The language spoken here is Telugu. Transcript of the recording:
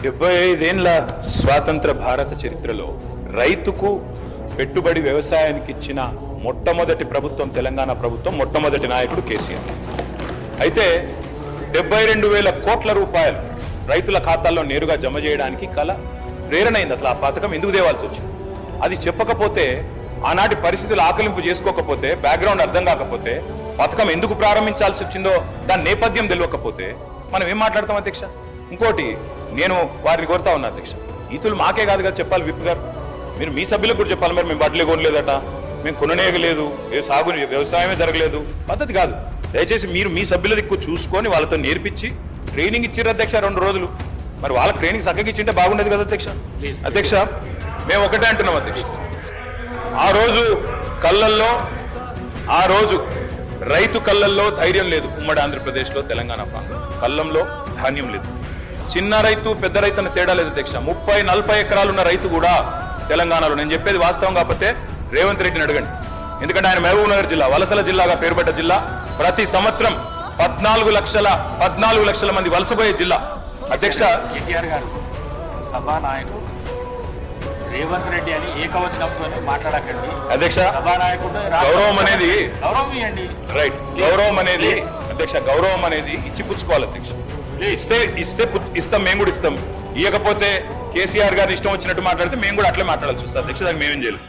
75 ఏళ్ల స్వాతంత్ర భారత చరిత్రలో రైతుకు పెట్టుబడి వ్యవసాయానికి ఇచ్చిన మొట్టమొదటి ప్రభుత్వం తెలంగాణ ప్రభుత్వం, మొట్టమొదటి నాయకుడు కేసీఆర్. అయితే 72,000 కోట్ల రూపాయలు రైతుల ఖాతాల్లో నేరుగా జమ చేయడానికి ప్రేరణ అయింది. అసలు ఆ పథకం ఎందుకు తేవాల్సి వచ్చింది అది చెప్పకపోతే, ఆనాటి పరిస్థితులు ఆకలింపు చేసుకోకపోతే, బ్యాక్గ్రౌండ్ అర్థం కాకపోతే, పథకం ఎందుకు ప్రారంభించాల్సి వచ్చిందో దాని నేపథ్యం తెలియకపోతే మనం ఏం మాట్లాడతాం అధ్యక్ష? ఇంకోటి నేను వారిని కోరుతా ఉన్నా అధ్యక్ష, ఈతులు మాకే కాదు కదా చెప్పాలి. విప్ గారు మీరు మీ సభ్యులకు కూడా చెప్పాలి. మరి మేము బట్టలే కొనలేదట, మేము కొననేయలేదు, వ్యవసాయమే జరగలేదు, పద్ధతి కాదు. దయచేసి మీరు మీ సభ్యుల దిక్కు చూసుకొని వాళ్ళతో నేర్పించి ట్రైనింగ్ ఇచ్చిర్రు అధ్యక్ష 2 రోజులు. మరి వాళ్ళకి ట్రైనింగ్ చక్కగా ఇచ్చింటే బాగుండేది కదా అధ్యక్ష. అధ్యక్ష మేము ఒకటే అంటున్నాం అధ్యక్ష, ఆ రోజు రైతు కళ్ళల్లో ధైర్యం లేదు. ఉమ్మడి ఆంధ్రప్రదేశ్లో, తెలంగాణ ప్రాంతం కళ్ళంలో ధాన్యం లేదు. చిన్న రైతు పెద్ద రైతు అనే తేడా లేదు అధ్యక్ష. 30-40 ఎకరాలు ఉన్న రైతు కూడా తెలంగాణలో, నేను చెప్పేది వాస్తవం కాకపోతే రేవంత్ రెడ్డిని అడగండి. ఎందుకంటే ఆయన మహబూబ్ నగర్ జిల్లా వలసల జిల్లాగా పేరుపడ్డ జిల్లా. ప్రతి సంవత్సరం 14 లక్షల మంది వలసపోయే జిల్లా అధ్యక్ష. కేటీఆర్ గారు సభానాయకుడు రేవంత్ రెడ్డి అని ఏకవచనంతో మాట్లాడకండి అధ్యక్ష. సభానాయకుడు గౌరవం అనేది గౌరవం ఇవ్వండి. రైట్, గౌరవం అనేది అధ్యక్ష, గౌరవం అనేది ఇచ్చి పుచ్చుకోవాలి అధ్యక్ష. ఇస్తాం, మేము కూడా ఇస్తాం. ఇవ్వకపోతే కేసీఆర్ గారు ఇష్టం వచ్చినట్టు మాట్లాడితే మేము కూడా అట్లే మాట్లాడాల్సి వస్తుంది అధ్యక్ష. దానికి మేమేం చేయలేదు.